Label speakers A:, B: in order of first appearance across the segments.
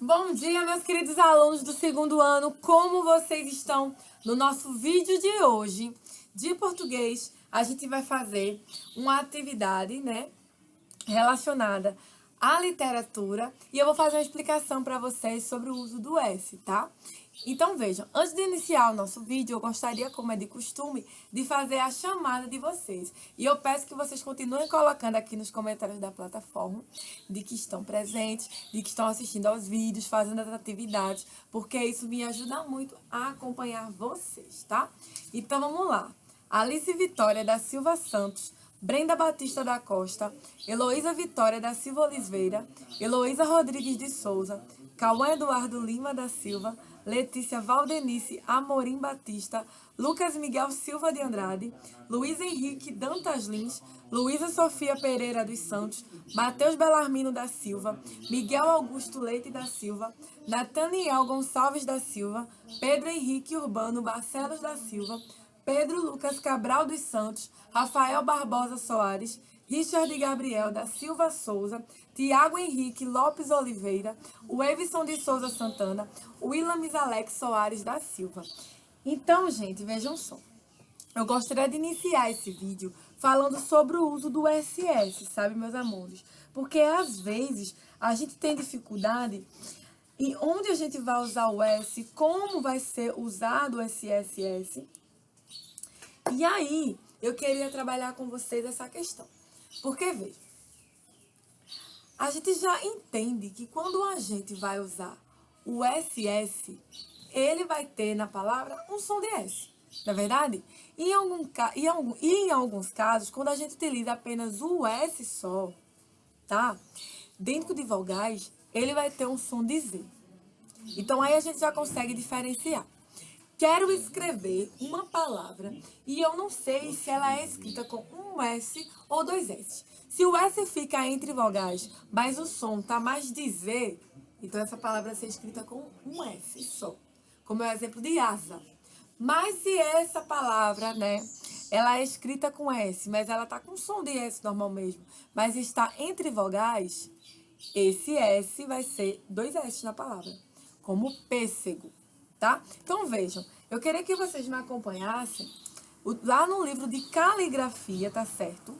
A: Bom dia, meus queridos alunos do segundo ano, como vocês estão? No nosso vídeo de hoje, de português, a gente vai fazer uma atividade, relacionada à literatura e eu vou fazer uma explicação para vocês sobre o uso do S, tá? Então vejam, antes de iniciar o nosso vídeo, eu gostaria, como é de costume, de fazer a chamada de vocês. E eu peço que vocês continuem colocando aqui nos comentários da plataforma de que estão presentes, de que estão assistindo aos vídeos, fazendo as atividades, porque isso me ajuda muito a acompanhar vocês, tá? Então vamos lá. Alice Vitória da Silva Santos, Brenda Batista da Costa, Heloísa Vitória da Silva Oliveira, Heloísa Rodrigues de Souza, Cauã Eduardo Lima da Silva, Letícia Valdenice Amorim Batista, Lucas Miguel Silva de Andrade, Luiz Henrique Dantas Lins, Luísa Sofia Pereira dos Santos, Matheus Belarmino da Silva, Miguel Augusto Leite da Silva, Nathaniel Gonçalves da Silva, Pedro Henrique Urbano Barcelos da Silva, Pedro Lucas Cabral dos Santos, Rafael Barbosa Soares, Richard Gabriel da Silva Souza, Tiago Henrique Lopes Oliveira, Wevson de Souza Santana, Willamis Alex Soares da Silva. Então, gente, vejam só. Eu gostaria de iniciar esse vídeo falando sobre o uso do SS, sabe, meus amores? Porque, às vezes, a gente tem dificuldade em onde a gente vai usar o S, como vai ser usado o SSS. E aí, eu queria trabalhar com vocês essa questão. Porque, veja, a gente já entende que quando a gente vai usar o SS, ele vai ter na palavra um som de S, não é verdade? E em alguns casos, quando a gente utiliza apenas o S só, tá? Dentro de vogais, ele vai ter um som de Z. Então, aí a gente já consegue diferenciar. Quero escrever uma palavra e eu não sei se ela é escrita com um S ou dois S. Se o S fica entre vogais, mas o som tá mais de Z, então essa palavra vai ser escrita com um S só. Como é o exemplo de asa. Mas se essa palavra, ela é escrita com S, mas ela tá com som de S normal mesmo, mas está entre vogais, esse S vai ser dois S na palavra, como pêssego. Tá? Então, vejam, eu queria que vocês me acompanhassem lá no livro de caligrafia, tá certo?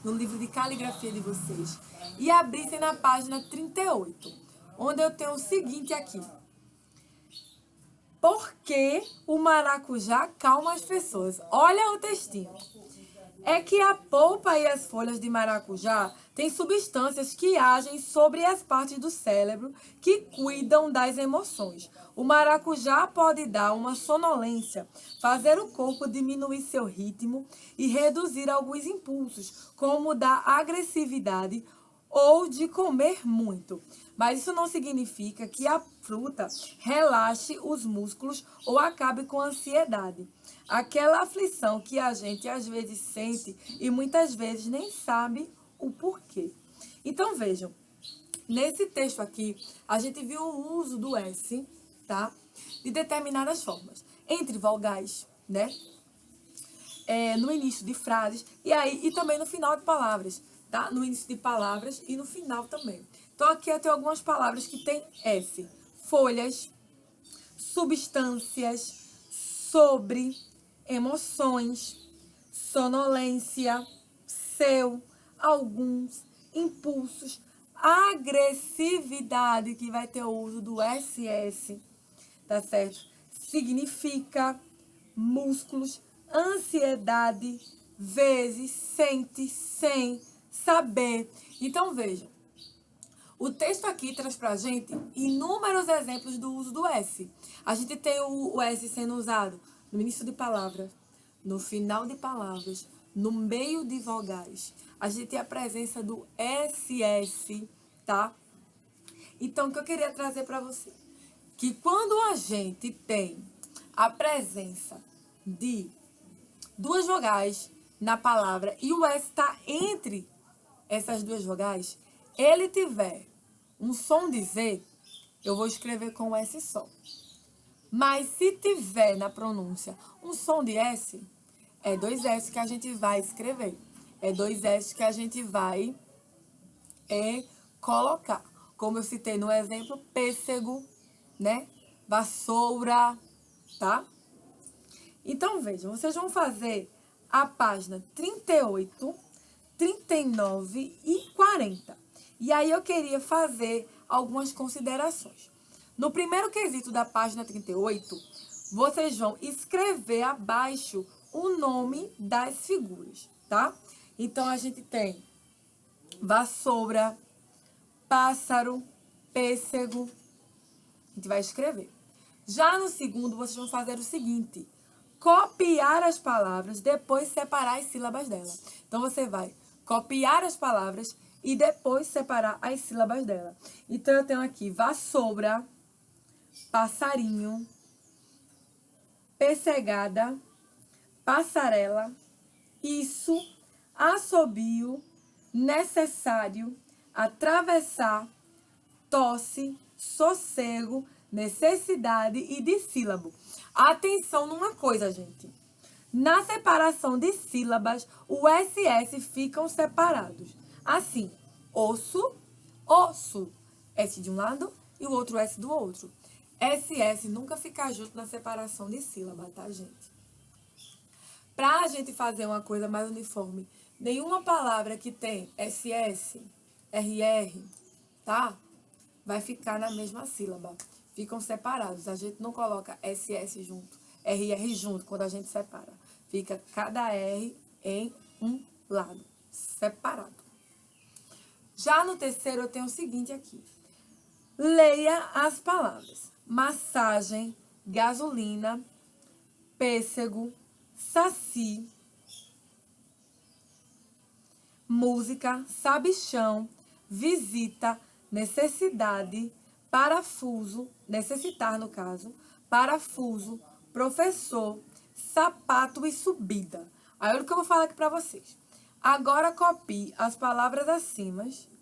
A: No livro de caligrafia de vocês. E abrissem na página 38, onde eu tenho o seguinte aqui. Por que o maracujá calma as pessoas? Olha o textinho. É que a polpa e as folhas de maracujá têm substâncias que agem sobre as partes do cérebro que cuidam das emoções. O maracujá pode dar uma sonolência, fazer o corpo diminuir seu ritmo e reduzir alguns impulsos, como o da agressividade ou de comer muito. Mas isso não significa que a fruta relaxe os músculos ou acabe com a ansiedade. Aquela aflição que a gente às vezes sente e muitas vezes nem sabe o porquê. Então vejam, nesse texto aqui, a gente viu o uso do S, tá? De determinadas formas. Entre vogais, no início de frases e também no final de palavras, tá? No início de palavras e no final também. Então aqui eu tenho algumas palavras que tem S. Folhas, substâncias, sobre, emoções, sonolência, seu, alguns, impulsos, agressividade, que vai ter o uso do SS, tá certo? Significa, músculos, ansiedade, vezes, sente, sem, saber. Então, vejam, o texto aqui traz pra gente inúmeros exemplos do uso do S. A gente tem o S sendo usado no início de palavras, no final de palavras, no meio de vogais. A gente tem a presença do SS, tá? Então, o que eu queria trazer para você? Que quando a gente tem a presença de duas vogais na palavra e o S está entre essas duas vogais, ele tiver um som de Z, eu vou escrever com S só. Mas se tiver na pronúncia um som de S, é dois S que a gente vai escrever. É dois S que a gente vai colocar. como eu citei no exemplo, pêssego, né? Vassoura, tá? Então, vejam, vocês vão fazer a página 38, 39 e 40. E aí eu queria fazer algumas considerações. No primeiro quesito da página 38, vocês vão escrever abaixo o nome das figuras, tá? Então, a gente tem vassoura, pássaro, pêssego. A gente vai escrever. Já no segundo, vocês vão fazer o seguinte: copiar as palavras, depois separar as sílabas dela. Então, você vai copiar as palavras e depois separar as sílabas dela. Então, eu tenho aqui vassoura, passarinho, pessegada, passarela, isso, assobio, necessário, atravessar, tosse, sossego, necessidade e dissílabo. Atenção numa coisa, gente. Na separação de sílabas, o SS ficam separados. Assim, osso, osso. S de um lado e o outro S do outro. SS nunca fica junto na separação de sílaba, tá, gente? Pra gente fazer uma coisa mais uniforme, nenhuma palavra que tem SS, RR, tá? Vai ficar na mesma sílaba. Ficam separados. A gente não coloca SS junto, RR junto quando a gente separa. Fica cada R em um lado, separado. Já no terceiro, eu tenho o seguinte aqui. Leia as palavras: massagem, gasolina, pêssego, saci, música, sabichão, visita, necessidade, parafuso, necessitar no caso, parafuso, professor, sapato e subida. Aí olha o que eu vou falar aqui para vocês. Agora copie as palavras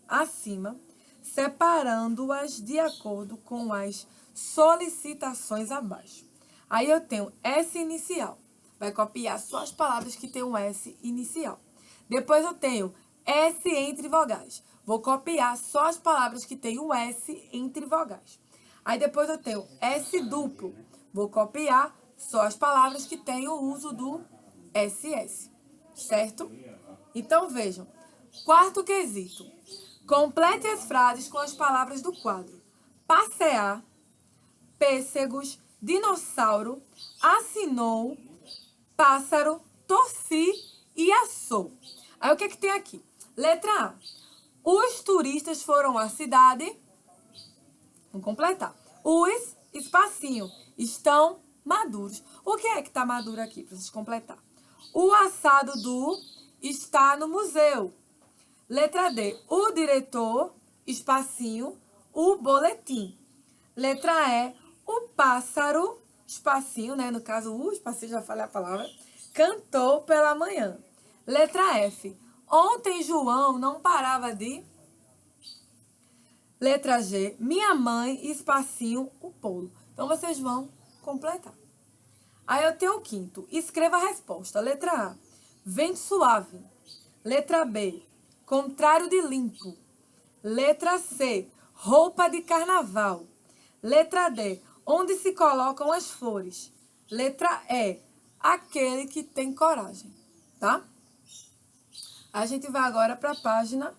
A: acima, separando-as de acordo com as solicitações abaixo. Aí eu tenho S inicial. Vai copiar só as palavras que tem um S inicial. Depois eu tenho S entre vogais. Vou copiar só as palavras que tem o S entre vogais. Aí depois eu tenho S duplo. Vou copiar só as palavras que têm o uso do SS. Certo? Então vejam. Quarto quesito. Complete as frases com as palavras do quadro: passear, pêssegos, dinossauro, assinou, pássaro, torci e assou. Aí o que é que tem aqui? Letra A. Os turistas foram à cidade. Vamos completar. Os, espacinho, estão maduros. O que é que está maduro aqui para vocês completar? O assado do está no museu. Letra D. O diretor, espacinho, o boletim. Letra E. O pássaro, espacinho, né? No caso, o espacinho, já falei a palavra, cantou pela manhã. Letra F. Ontem João não parava de... Letra G. Minha mãe, espacinho, o polo. Então, vocês vão completar. Aí eu tenho o quinto. Escreva a resposta. Letra A. Vento suave. Letra B. Contrário de limpo. Letra C. Roupa de carnaval. Letra D. Onde se colocam as flores. Letra E. Aquele que tem coragem. Tá? A gente vai agora para a página,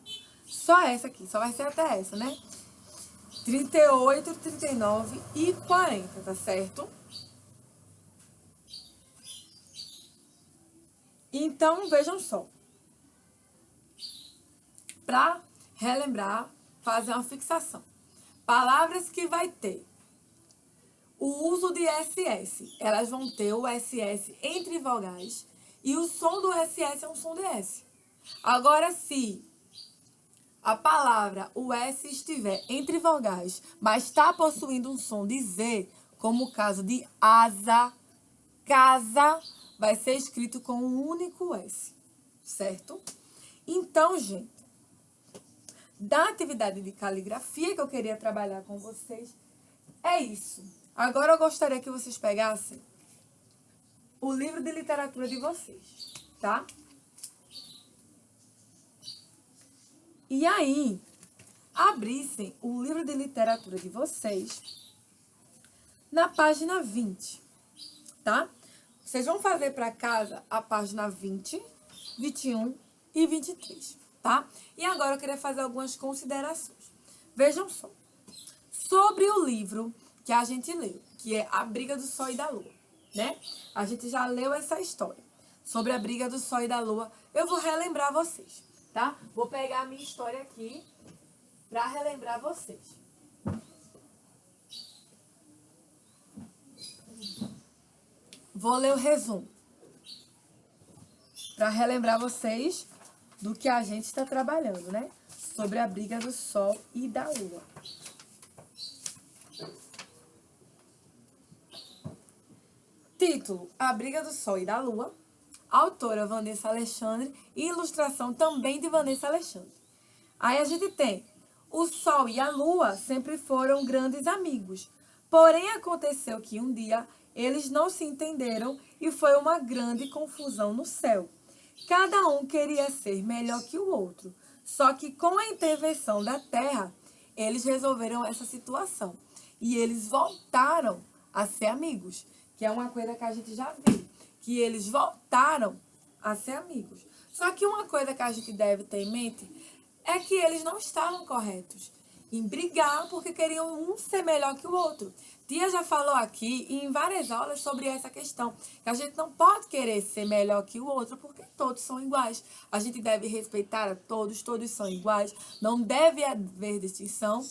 A: só essa aqui, só vai ser até essa, né? 38, 39 e 40, tá certo? Então, vejam só. Para relembrar, fazer uma fixação. Palavras que vai ter o uso de SS, elas vão ter o SS entre vogais e o som do SS é um som de S. Agora, se a palavra, o S, estiver entre vogais, mas está possuindo um som de Z, como o caso de asa, casa, vai ser escrito com um único S, certo? Então, gente, da atividade de caligrafia que eu queria trabalhar com vocês, é isso. Agora eu gostaria que vocês pegassem o livro de literatura de vocês, tá? E aí, abrissem o livro de literatura de vocês na página 20, tá? Vocês vão fazer para casa a página 20, 21 e 23, tá? E agora eu queria fazer algumas considerações. Vejam só. Sobre o livro que a gente leu, que é A Briga do Sol e da Lua, né? A gente já leu essa história sobre a briga do Sol e da Lua. Eu vou relembrar vocês, tá? Vou pegar a minha história aqui para relembrar vocês. Vou ler o resumo para relembrar vocês do que a gente está trabalhando, né? Sobre a briga do Sol e da Lua. Título: A Briga do Sol e da Lua. Autora: Vanessa Alexandre. E ilustração também de Vanessa Alexandre. Aí a gente tem: o Sol e a Lua sempre foram grandes amigos. Porém, aconteceu que um dia eles não se entenderam e foi uma grande confusão no céu. Cada um queria ser melhor que o outro. Só que com a intervenção da Terra, eles resolveram essa situação. E eles voltaram a ser amigos. Que é uma coisa que a gente já viu. Que eles voltaram a ser amigos. Só que uma coisa que a gente deve ter em mente é que eles não estavam corretos em brigar porque queriam um ser melhor que o outro. Tia já falou aqui em várias aulas sobre essa questão, que a gente não pode querer ser melhor que o outro porque todos são iguais. A gente deve respeitar a todos, todos são iguais, não deve haver distinção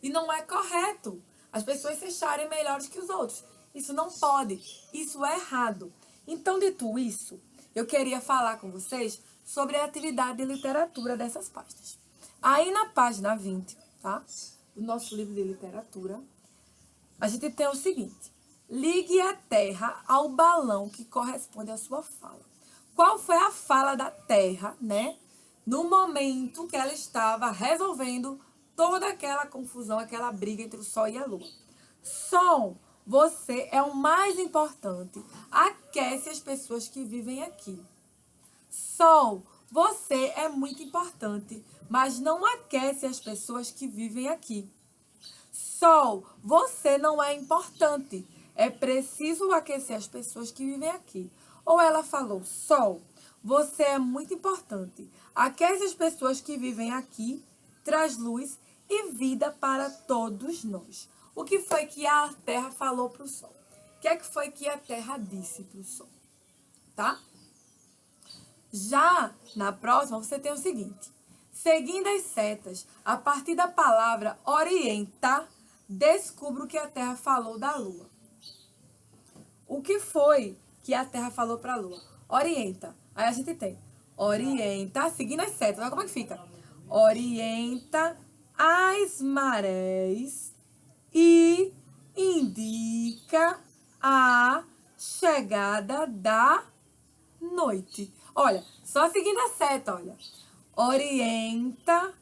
A: e não é correto as pessoas se acharem melhores que os outros. Isso não pode, isso é errado. Então, dito isso, eu queria falar com vocês sobre a atividade de literatura dessas páginas. Aí na página 20, tá? Do nosso livro de literatura, a gente tem o seguinte: ligue a Terra ao balão que corresponde à sua fala. Qual foi a fala da Terra, né? No momento que ela estava resolvendo toda aquela confusão, aquela briga entre o Sol e a Lua. Sol, você é o mais importante. Aquece as pessoas que vivem aqui. Sol, você é muito importante, mas não aquece as pessoas que vivem aqui. Sol, você não é importante. É preciso aquecer as pessoas que vivem aqui. Ou ela falou: Sol, você é muito importante. Aquece as pessoas que vivem aqui, traz luz e vida para todos nós. O que foi que a Terra falou para o Sol? O que é que foi que a Terra disse para o Sol? Tá? Já na próxima, você tem o seguinte: seguindo as setas, a partir da palavra orienta, descubra o que a Terra falou da Lua. O que foi que a Terra falou para a Lua? Orienta. Aí a gente tem orienta, seguindo as setas. Olha como é que fica. Orienta as marés e indica a chegada da noite. Olha, só seguindo a seta, olha. Orienta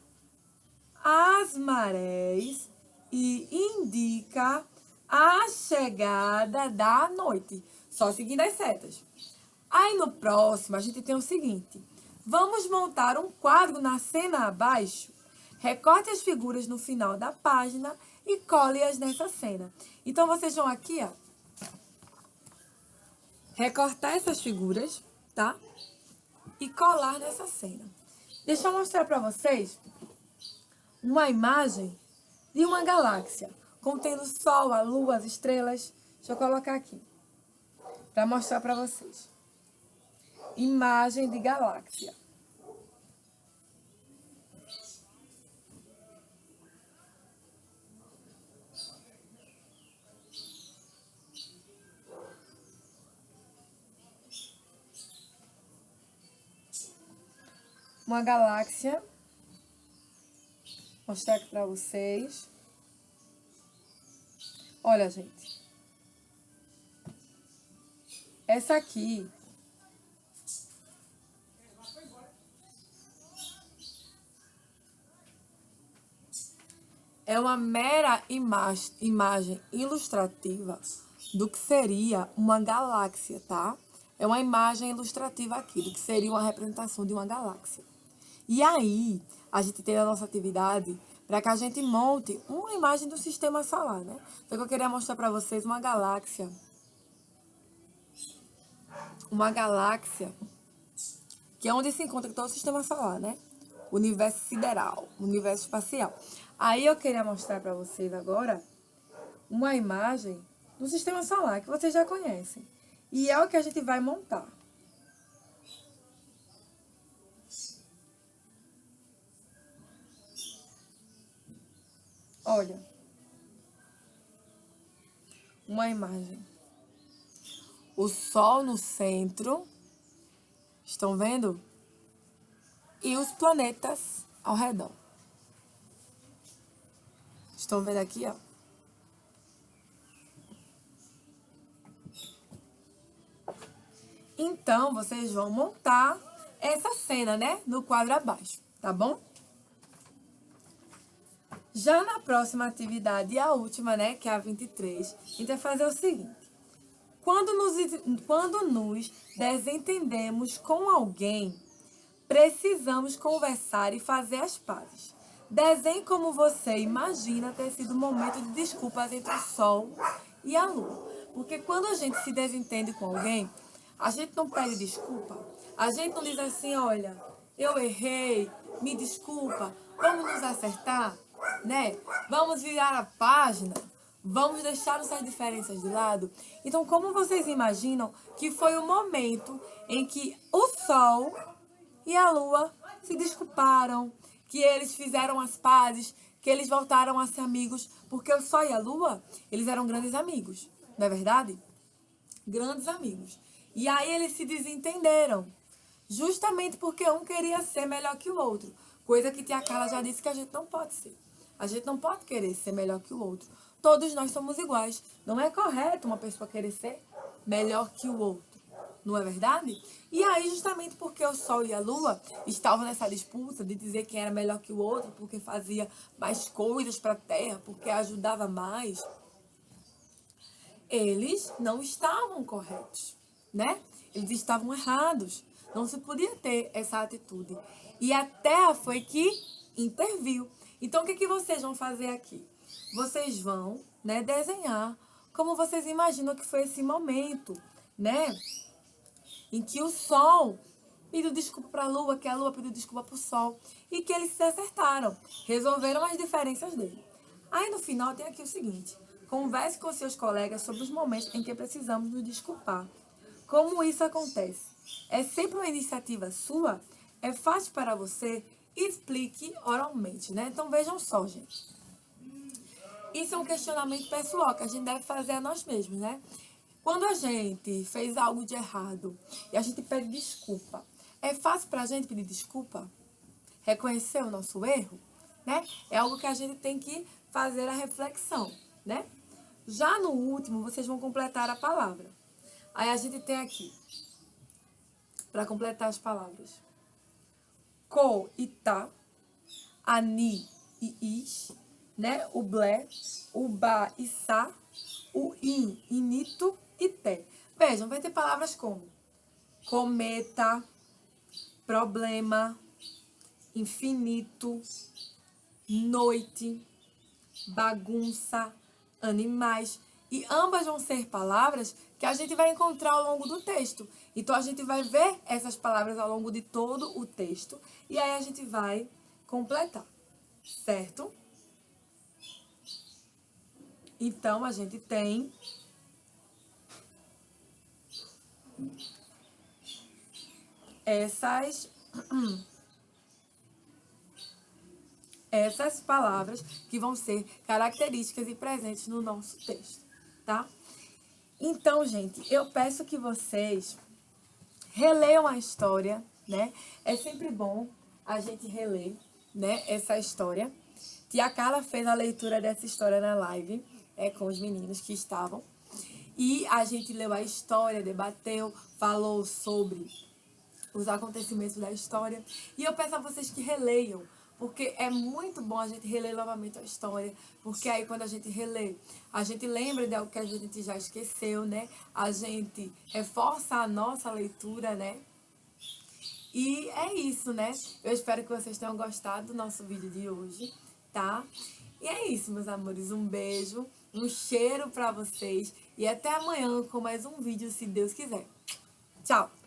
A: as marés e indica a chegada da noite. Só seguindo as setas. Aí no próximo a gente tem o seguinte: vamos montar um quadro na cena abaixo. Recorte as figuras no final da página e cole-as nessa cena. Então vocês vão aqui, ó, recortar essas figuras, tá? E colar nessa cena. Deixa eu mostrar para vocês uma imagem de uma galáxia, contendo o Sol, a Lua, as estrelas. Deixa eu colocar aqui, para mostrar para vocês. Imagem de galáxia. Uma galáxia. Vou mostrar aqui para vocês. Olha, gente. Essa aqui é uma mera imagem ilustrativa do que seria uma galáxia, tá? É uma imagem ilustrativa aqui do que seria uma representação de uma galáxia. E aí, a gente tem a nossa atividade para que a gente monte uma imagem do sistema solar, né? Então, eu queria mostrar para vocês uma galáxia. Uma galáxia que é onde se encontra todo o sistema solar, né? O universo sideral, o universo espacial. Aí eu queria mostrar para vocês agora uma imagem do sistema solar que vocês já conhecem. E é o que a gente vai montar. Olha, uma imagem. O Sol no centro, estão vendo? E os planetas ao redor. Estão vendo aqui, ó? Então, vocês vão montar essa cena, né? No quadro abaixo, tá bom? Já na próxima atividade, e a última, né? Que é a 23, a gente vai fazer o seguinte. Quando nos desentendemos com alguém, precisamos conversar e fazer as pazes. Desenhe como você imagina ter sido um momento de desculpas entre o Sol e a Lua. Porque quando a gente se desentende com alguém, a gente não pede desculpa. A gente não diz assim, olha, eu errei, me desculpa, vamos nos acertar, né? Vamos virar a página. Vamos deixar nossas diferenças de lado? Então, como vocês imaginam que foi o momento em que o Sol e a Lua se desculparam, que eles fizeram as pazes, que eles voltaram a ser amigos, porque o Sol e a Lua, eles eram grandes amigos, não é verdade? Grandes amigos. E aí eles se desentenderam, justamente porque um queria ser melhor que o outro, coisa que Tia Carla já disse que a gente não pode ser. A gente não pode querer ser melhor que o outro. Todos nós somos iguais. Não é correto uma pessoa querer ser melhor que o outro. Não é verdade? E aí, justamente porque o Sol e a Lua estavam nessa disputa de dizer quem era melhor que o outro, porque fazia mais coisas para a Terra, porque ajudava mais, eles não estavam corretos, né? Eles estavam errados. Não se podia ter essa atitude. E a Terra foi que interviu. Então, o que vocês vão fazer aqui? Vocês vão, né, desenhar como vocês imaginam que foi esse momento, né? Em que o Sol pediu desculpa para a Lua, que a Lua pediu desculpa para o Sol, e que eles se acertaram, resolveram as diferenças dele. Aí no final tem aqui o seguinte: converse com seus colegas sobre os momentos em que precisamos nos desculpar. Como isso acontece? É sempre uma iniciativa sua? É fácil para você? Explique oralmente, né? Então vejam só, gente. Isso é um questionamento pessoal que a gente deve fazer a nós mesmos, né? Quando a gente fez algo de errado e a gente pede desculpa, é fácil para a gente pedir desculpa? Reconhecer o nosso erro? Né? É algo que a gente tem que fazer a reflexão, né? Já no último, vocês vão completar a palavra. Aí a gente tem aqui, para completar as palavras, co e tá, ani e is, né? O blé, o ba e sa, o in, inito e té. Vejam, vai ter palavras como cometa, problema, infinito, noite, bagunça, animais. E ambas vão ser palavras que a gente vai encontrar ao longo do texto. Então, a gente vai ver essas palavras ao longo de todo o texto. E aí, a gente vai completar. Certo? Então, a gente tem essas palavras que vão ser características e presentes no nosso texto, tá? Então, gente, eu peço que vocês releiam a história, né? É sempre bom a gente reler, né, essa história. Tia Carla fez a leitura dessa história na live, com os meninos que estavam. E a gente leu a história, debateu, falou sobre os acontecimentos da história. E eu peço a vocês que releiam, porque é muito bom a gente reler novamente a história, porque aí quando a gente relê, a gente lembra de algo que a gente já esqueceu, né? A gente reforça a nossa leitura, né? E é isso, né? Eu espero que vocês tenham gostado do nosso vídeo de hoje, tá? E é isso, meus amores. Um beijo, um cheiro pra vocês. E até amanhã com mais um vídeo, se Deus quiser. Tchau!